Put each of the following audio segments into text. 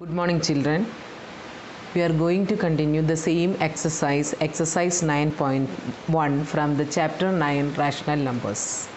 Good morning, children. We are going to continue the same exercise 9.1 from the chapter 9 rational numbers.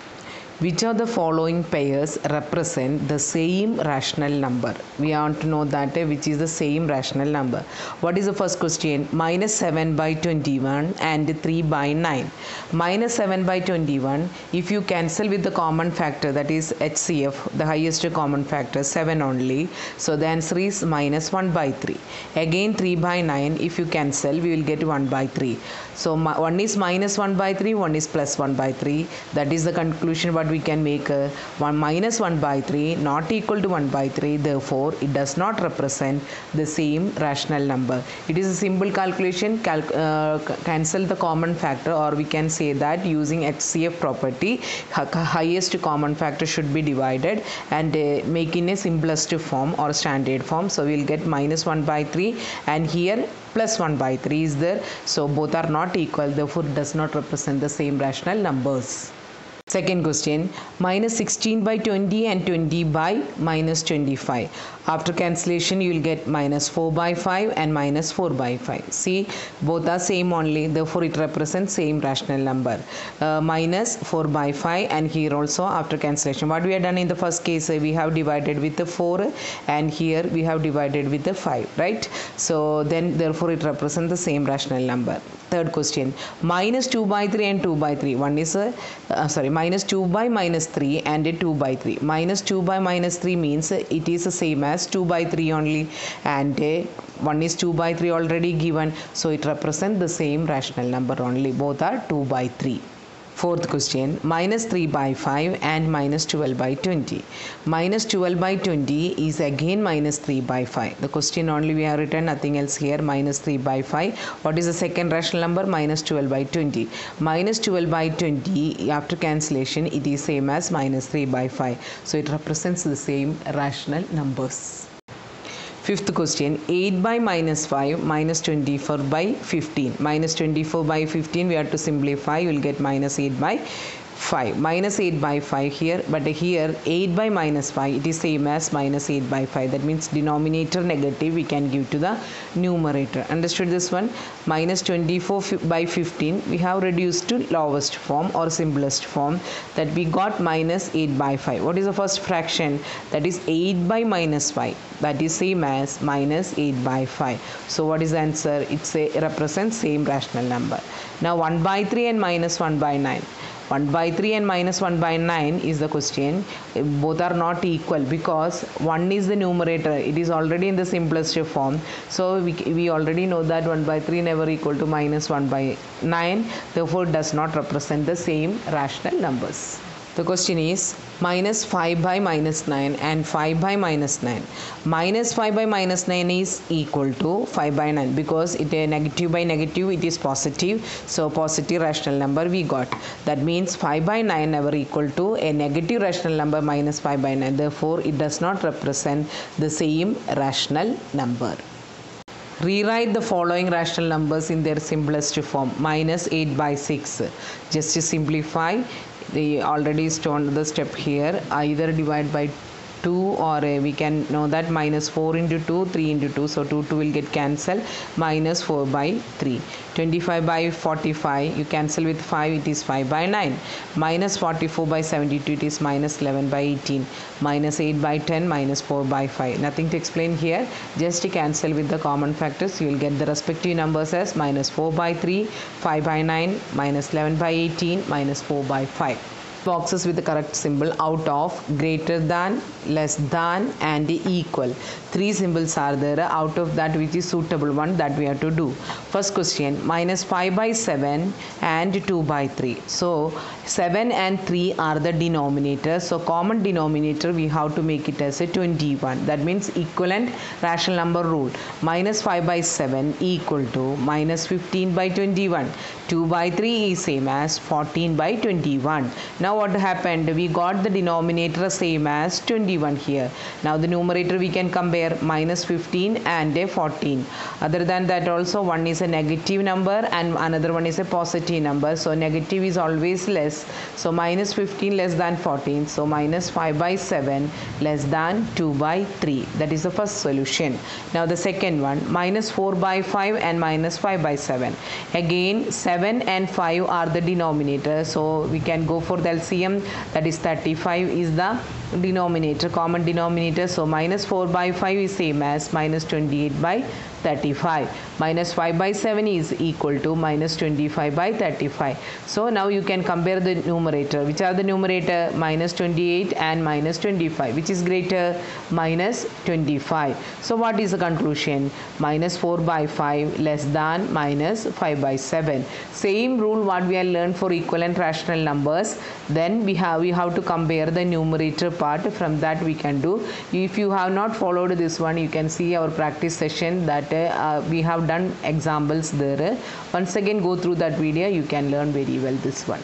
Which of the following pairs represent the same rational number? We want to know that which is the same rational number. What is the first question? Minus 7 by 21 and 3 by 9. Minus 7 by 21, if you cancel with the common factor, that is HCF, the highest common factor, 7 only. So the answer is minus 1 by 3. Again 3 by 9, if you cancel, we will get 1 by 3. So one is minus 1 by 3, one is plus 1 by 3. That is the conclusion what we can make. 1 minus 1 by 3 not equal to 1 by 3. Therefore, it does not represent the same rational number. It is a simple calculation. Cancel the common factor, or we can say that using HCF property, highest common factor should be divided and make in a simplest form or standard form. So we will get minus 1 by 3, and here plus 1 by 3 is there. So both are not equal, therefore does not represent the same rational numbers. Second question, minus 16 by 20 and 20 by minus 25. After cancellation, you will get minus 4 by 5 and minus 4 by 5. See, both are same only, therefore it represents same rational number. Minus 4 by 5, and here also after cancellation. What we have done in the first case, we have divided with the 4, and here we have divided with the 5, right? So then therefore it represents the same rational number. Third question, minus 2 by 3 and 2 by 3. One is minus 2 by minus 3 and 2 by 3. Minus 2 by minus 3 means it is the same as 2 by 3 only, and 1 is 2 by 3 already given, so it represents the same rational number only. Both are 2 by 3. Fourth question, minus 3 by 5 and minus 12 by 20. Minus 12 by 20 is again minus 3 by 5. The question only we have written, nothing else here, minus 3 by 5. What is the second rational number? Minus 12 by 20. Minus 12 by 20, after cancellation, it is same as minus 3 by 5. So it represents the same rational numbers. Fifth question, 8 by minus 5 minus 24 by 15. Minus 24 by 15, we have to simplify, you will get minus 8 by 5. Minus 8 by 5 here, but here 8 by minus 5, it is same as minus 8 by 5. That means denominator negative we can give to the numerator. Understood this one? Minus 24 by 15, we have reduced to lowest form or simplest form, that we got minus 8 by 5. What is the first fraction? That is 8 by minus 5. That is same as minus 8 by 5. So what is the answer? It represents same rational number. Now 1 by 3 and minus 1 by 9. 1 by 3 and minus 1 by 9 is the question. Both are not equal because 1 is the numerator. It is already in the simplest form. So we already know that 1 by 3 never equal to minus 1 by 9. Therefore, does not represent the same rational numbers. The question is minus 5 by minus 9 and 5 by minus 9. Minus 5 by minus 9 is equal to 5 by 9 because it is negative by negative, it is positive. So positive rational number we got. That means 5 by 9 never equal to a negative rational number minus 5 by 9. Therefore, it does not represent the same rational number. Rewrite the following rational numbers in their simplest form. Minus 8 by 6. Just to simplify, they already shown the step here. Either divide by 2, or we can know that minus 4 into 2, 3 into 2. So 2 will get cancelled. Minus 4 by 3. 25 by 45, you cancel with 5, it is 5 by 9. Minus 44 by 72, it is minus 11 by 18. Minus 8 by 10, minus 4 by 5. Nothing to explain here. Just to cancel with the common factors, you will get the respective numbers as minus 4 by 3, 5 by 9, minus 11 by 18, minus 4 by 5. Boxes with the correct symbol: out of, greater than, less than, and equal. 3 symbols are there. Out of that, which is suitable one, that we have to do. First question, minus 5 by 7 and 2 by 3. So 7 and 3 are the denominator. So common denominator we have to make it as a 21. That means equivalent rational number rule. Minus 5 by 7 equal to minus 15 by 21. 2 by 3 is same as 14 by 21. Now now what happened, we got the denominator same as 21 here. Now the numerator we can compare minus 15 and a 14. Other than that also, one is a negative number and another one is a positive number, so negative is always less. So minus 15 less than 14, so minus 5 by 7 less than 2 by 3. That is the first solution. Now the second one, minus 4 by 5 and minus 5 by 7. Again 7 and 5 are the denominator, so we can go for the LCM, that is 35 is the denominator, common denominator. So minus 4 by 5 is same as minus 28 by 35. Minus 5 by 7 is equal to minus 25 by 35. So now you can compare the numerator. Which are the numerator? Minus 28 and minus 25. Which is greater? Minus 25. So what is the conclusion? Minus 4 by 5 less than minus 5 by 7. Same rule what we have learned for equivalent rational numbers. Then we have to compare the numerator part. From that we can do. If you have not followed this one, you can see our practice session that we have done examples there. Once again go through that video, you can learn very well this one.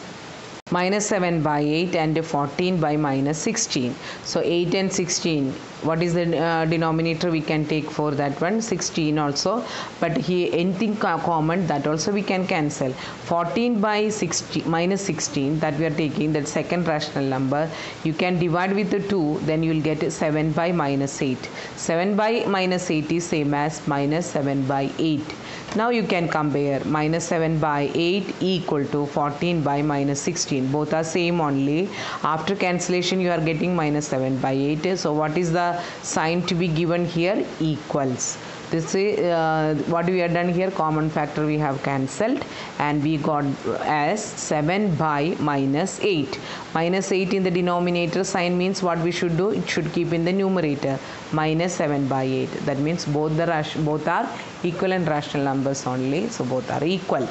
Minus 7 by 8 and 14 by minus 16. So 8 and 16, what is the denominator we can take for that one? 16 also, but here anything common, that also we can cancel. 14 by 16 minus 16, that we are taking, that second rational number, you can divide with the 2, then you will get 7 by minus 8. 7 by minus 8 is same as minus 7 by 8. Now you can compare minus 7 by 8 equal to 14 by minus 16. Both are same only. After cancellation you are getting minus 7 by 8. So what is the sign to be given here? Equals. This is what we have done here, common factor we have cancelled and we got as 7 by minus 8. Minus 8 in the denominator sign means what we should do? It should keep in the numerator, minus 7 by 8. That means both are equivalent rational numbers only, so both are equal.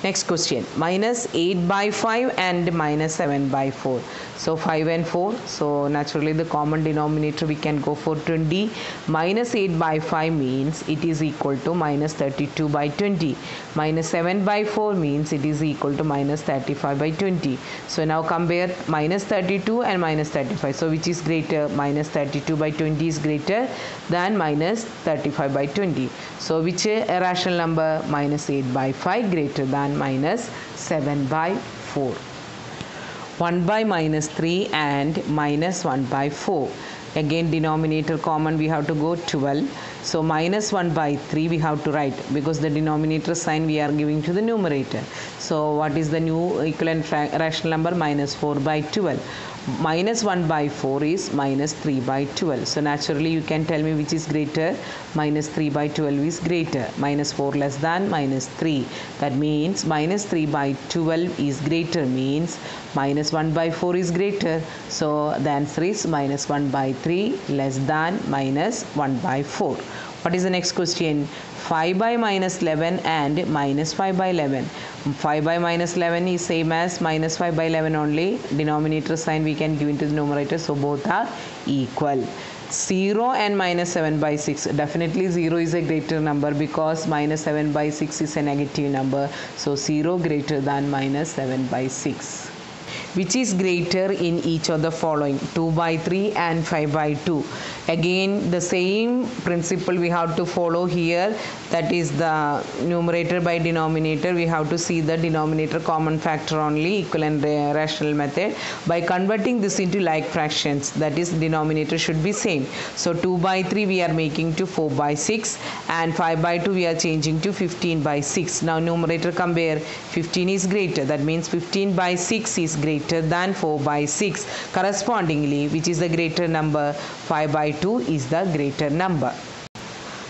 Next question, minus 8 by 5 and minus 7 by 4. So 5 and 4, so naturally the common denominator we can go for 20. Minus 8 by 5 means it is equal to minus 32 by 20. Minus 7 by 4 means it is equal to minus 35 by 20. So now compare minus 32 and minus 35. So which is greater? Minus 32 by 20 is greater than minus 35 by 20. So which rational number? Minus 8 by 5 greater than minus 7 by 4. 1 by minus 3 and minus 1 by 4. Again denominator common, we have to go 12. So minus 1 by 3 we have to write, because the denominator sign we are giving to the numerator. So what is the new equivalent rational number? Minus 4 by 12. Minus 1 by 4 is minus 3 by 12. So naturally you can tell me which is greater. Minus 3 by 12 is greater. Minus 4 less than minus 3. That means minus 3 by 12 is greater, means minus 1 by 4 is greater. So the answer is minus 1 by 3 less than minus 1 by 4. What is the next question? 5 by minus 11 and minus 5 by 11. 5 by minus 11 is same as minus 5 by 11 only. Denominator sign we can give into the numerator, so both are equal. 0 and minus 7 by 6. Definitely 0 is a greater number, because minus 7 by 6 is a negative number. So 0 greater than minus 7 by 6. Which is greater in each of the following? 2 by 3 and 5 by 2. Again the same principle we have to follow here, that is the numerator by denominator. We have to see the denominator common factor only, equivalent rational method. By converting this into like fractions, that is denominator should be same. So 2 by 3 we are making to 4 by 6 and 5 by 2 we are changing to 15 by 6. Now numerator compare, 15 is greater, that means 15 by 6 is greater than 4 by 6. Correspondingly, which is the greater number? 5 by 2 is the greater number.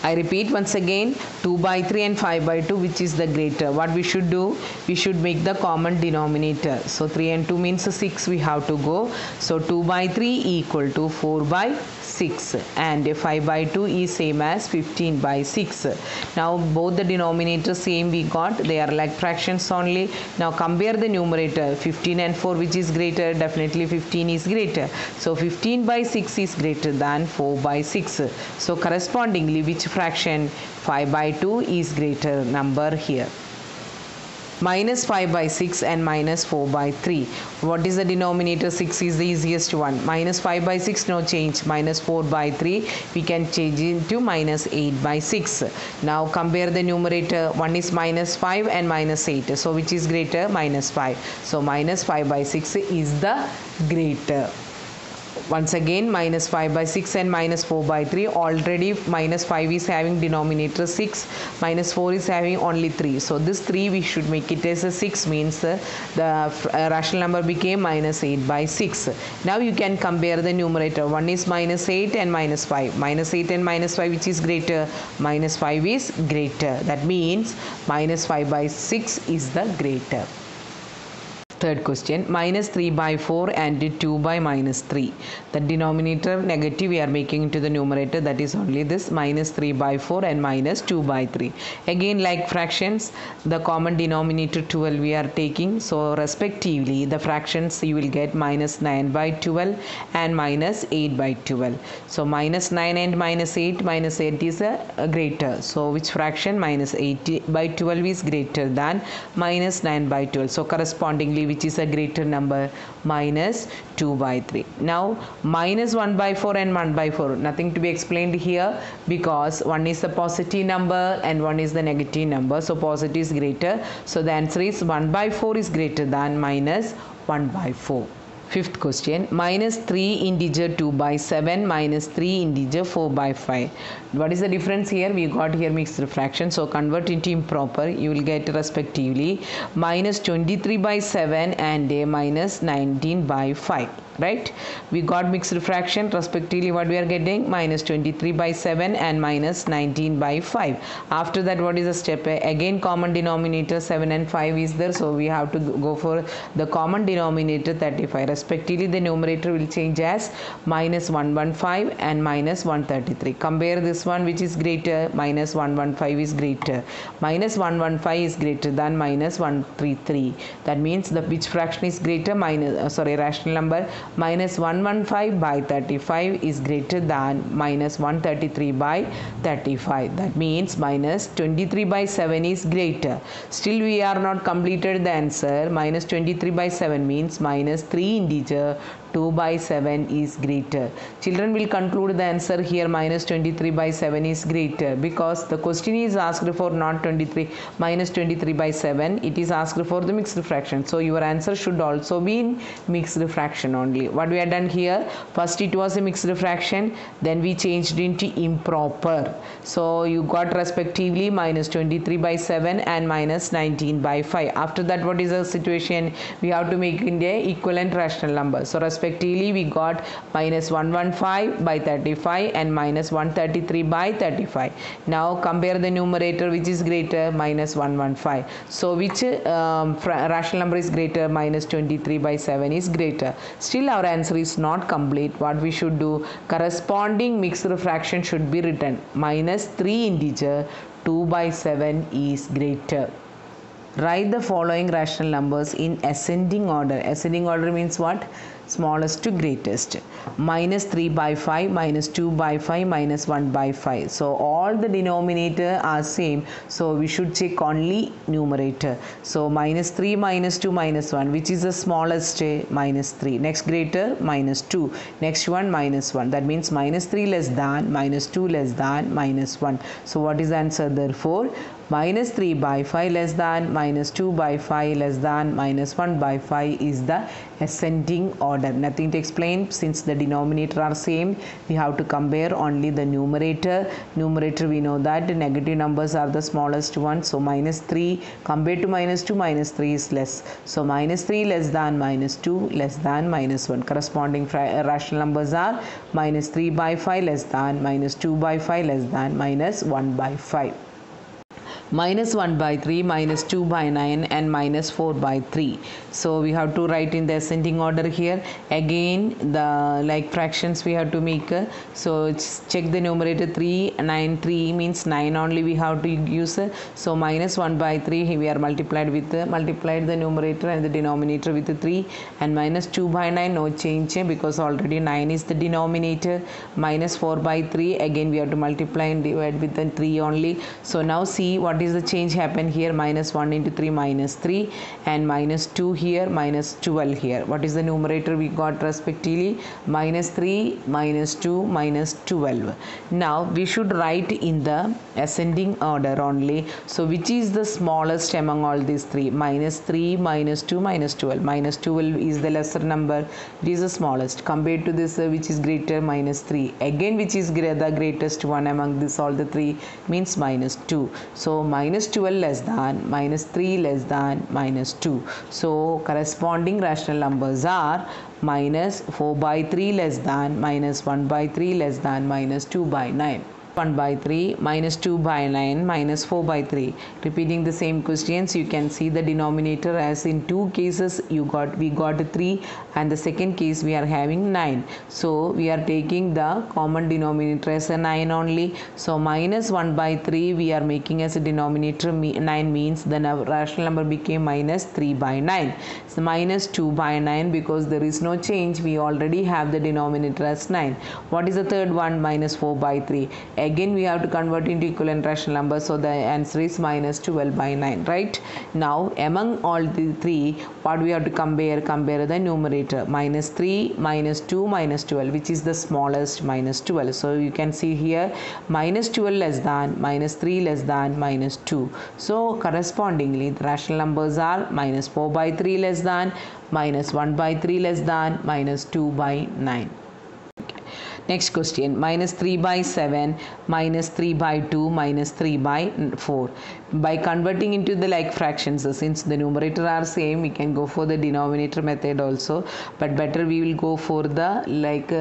I repeat once again, 2 by 3 and 5 by 2, which is the greater? What we should do? We should make the common denominator. So 3 and 2 means 6 we have to go. So 2 by 3 equal to 4 by 6 and 5 by 2 is same as 15 by 6. Now both the denominators same we got, they are like fractions only. Now compare the numerator, 15 and 4, which is greater? Definitely 15 is greater. So 15 by 6 is greater than 4 by 6. So correspondingly, which fraction? 5 by 2 is greater number here. minus 5 by 6 and minus 4 by 3. What is the denominator? 6 is the easiest one. Minus 5 by 6, no change. Minus 4 by 3, we can change into minus 8 by 6. Now compare the numerator. One is minus 5 and minus 8. So which is greater? Minus 5. So minus 5 by 6 is the greater. Once again, minus 5 by 6 and minus 4 by 3. Already minus 5 is having denominator 6, minus 4 is having only 3. So this 3 we should make it as a 6, means the rational number became minus 8 by 6. Now you can compare the numerator. One is minus 8 and minus 5. Minus 8 and minus 5, which is greater? Minus 5 is greater. That means minus 5 by 6 is the greater. Third question, minus 3 by 4 and 2 by minus 3. The denominator negative we are making into the numerator, that is only this minus 3 by 4 and minus 2 by 3. Again, like fractions, the common denominator 12 we are taking. So respectively, the fractions you will get minus 9 by 12 and minus 8 by 12. So minus 9 and minus 8 is a greater. So which fraction? Minus 8 by 12 is greater than minus 9 by 12. So correspondingly, which is a greater number? Minus 2 by 3. Now minus 1 by 4 and 1 by 4, nothing to be explained here, because one is the positive number and one is the negative number. So positive is greater. So the answer is 1 by 4 is greater than minus 1 by 4. Fifth question, minus 3 integer 2 by 7 minus 3 integer 4 by 5. What is the difference here? We got here mixed fraction. So convert into improper. You will get respectively minus 23 by 7 and a minus 19 by 5. Right? We got mixed fraction. Respectively, what we are getting? Minus 23 by 7 and minus 19 by 5. After that, what is the step? Again, common denominator 7 and 5 is there. So we have to go for the common denominator 35. Respectively, the numerator will change as minus 115 and minus 133. Compare this one, which is greater? Minus 115 is greater. Minus 115 is greater than minus 133. That means the which fraction is greater? Rational number. Minus 115 by 35 is greater than minus 133 by 35. That means minus 23 by 7 is greater. Still we are not completed the answer. Minus 23 by 7 means minus 3 integer 2 by 7 is greater. Children will conclude the answer here minus 23 by 7 is greater, because the question is asked for not 23 minus 23 by 7. It is asked for the mixed fraction. So your answer should also be in mixed fraction only. What we have done here, first it was a mixed fraction, then we changed into improper. So you got respectively minus 23 by 7 and minus 19 by 5. After that, what is the situation? We have to make it a equivalent rational number. So respectively, we got minus 115 by 35 and minus 133 by 35. Now compare the numerator, which is greater? Minus 115. So which rational number is greater? Minus 23 by 7 is greater. Still our answer is not complete. What we should do? Corresponding mixed fraction should be written. Minus 3 integer 2 by 7 is greater. Write the following rational numbers in ascending order. Ascending order means what? Smallest to greatest. Minus 3 by 5, minus 2 by 5, minus 1 by 5. So all the denominator are same. So we should check only numerator. So minus 3, minus 2, minus 1. Which is the smallest? Minus 3. Next greater? Minus 2. Next one? Minus 1. That means minus 3 less than, minus 2 less than, minus 1. So what is the answer? Therefore, minus 3 by 5 less than, minus 2 by 5 less than, minus 1 by 5 is the ascending order. Nothing to explain. Since the denominator are same, we have to compare only the numerator. Numerator, we know that the negative numbers are the smallest one. So minus 3 compared to minus 2, minus 3 is less. So minus 3 less than, minus 2 less than, minus 1. Corresponding rational numbers are minus 3 by 5 less than, minus 2 by 5 less than, minus 1 by 5. Minus 1 by 3, minus 2 by 9 and minus 4 by 3. So we have to write in the ascending order here. Again, the like fractions we have to make. So check the numerator 3, 9, 3 means 9 only we have to use. So minus 1 by 3 we are multiplied the numerator and the denominator with 3, and minus 2 by 9 no change because already 9 is the denominator. Minus 4 by 3 again we have to multiply and divide with the 3 only. So now see what what is the change happen here? Minus 1 into 3 minus 3, and minus 2 here, minus 12 here. What is the numerator we got respectively? Minus 3, minus 2, minus 12. Now we should write in the ascending order only. So which is the smallest among all these three? Minus 3, minus 2, minus 12. Minus 12 is the lesser number. It is the smallest. Compared to this, which is greater? Minus 3. Again, which is the greatest one among this all the three? Means minus 2. So minus 12 less than, minus 3 less than, minus 2. So corresponding rational numbers are minus 4 by 3 less than, minus 1 by 3 less than, minus 2 by 9. 1 by 3, minus 2 by 9, minus 4 by 3. Repeating the same questions, you can see the denominator as in two cases we got 3, and the second case we are having 9. So we are taking the common denominator as a 9 only. So minus 1 by 3 we are making as a denominator 9, means the rational number became minus 3 by 9. So minus 2 by 9, because there is no change, we already have the denominator as 9. What is the third one? Minus 4 by 3. Again we have to convert into equivalent rational number, so the answer is minus 12 by 9, right? Now among all the three, what we have to compare the numerator. Minus 3, minus 2, minus 12, which is the smallest? Minus 12. So you can see here minus 12 less than, minus 3 less than, minus 2. So correspondingly the rational numbers are minus 4 by 3 less than, minus 1 by 3 less than, minus 2 by 9. Next question, minus 3 by 7, minus 3 by 2, minus 3 by 4. By converting into the like fractions, since the numerator are same, we can go for the denominator method also, but better we will go for the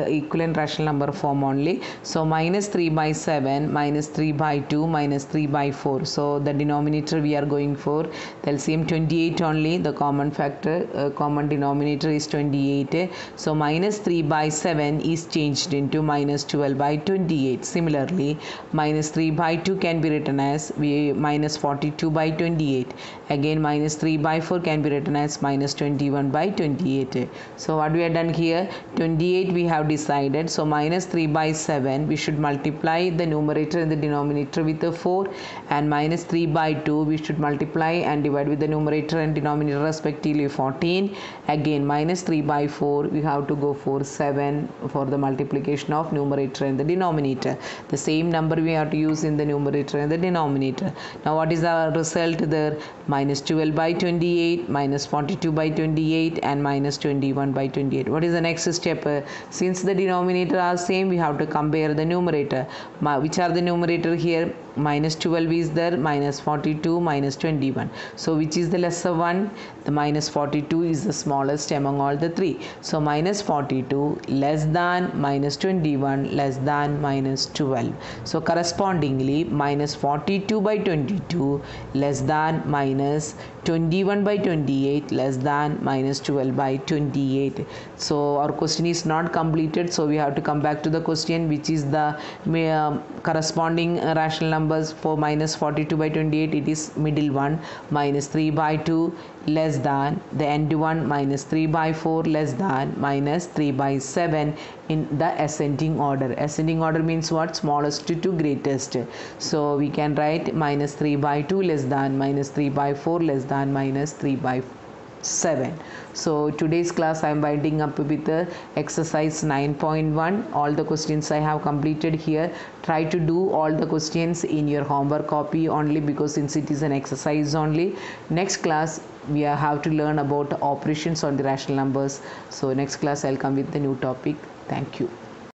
equivalent rational number form only. So minus 3 by 7, minus 3 by 2, minus 3 by 4. So the denominator we are going for the LCM 28 only. The common factor, common denominator is 28. So minus 3 by 7 is changed into minus 12 by 28. Similarly, minus 3 by 2 can be written as minus 42 by 28. Again, minus 3 by 4 can be written as minus 21 by 28. So what we have done here, 28 we have decided. So minus 3 by 7, we should multiply the numerator and the denominator with the 4, and minus 3 by 2 we should multiply and divide with the numerator and denominator respectively 14. Again, minus 3 by 4 we have to go for 7 for the multiplication of numerator and the denominator. The same number we have to use in the numerator and the denominator. Now what is our result there? Minus 12 by 28, minus 42 by 28, and minus 21 by 28. What is the next step? Since the denominator are same, we have to compare the numerator. Which are the numerator here? Minus 12 is there, minus 42, minus 21. So which is the lesser one? The minus 42 is the smallest among all the three. So minus 42 less than, minus 21 less than, minus 12. So correspondingly, minus 42 by 22 less than, minus 21 by 28 less than, minus 12 by 28. So our question is not completed, so we have to come back to the question, which is the corresponding rational numbers for minus 42 by 28. It is middle one, minus 3 by 2 less than, the end one, minus 3 by 4 less than, minus 3 by 7 in the ascending order. Ascending order means what? Smallest to greatest. So we can write minus 3 by 2 less than, minus 3 by 4 less than, minus 3 by 7. So today's class I am winding up with exercise 9.1. All the questions I have completed here. Try to do all the questions in your homework copy only, because since it is an exercise only. Next class we have to learn about operations on the rational numbers. So next class I'll come with the new topic. Thank you.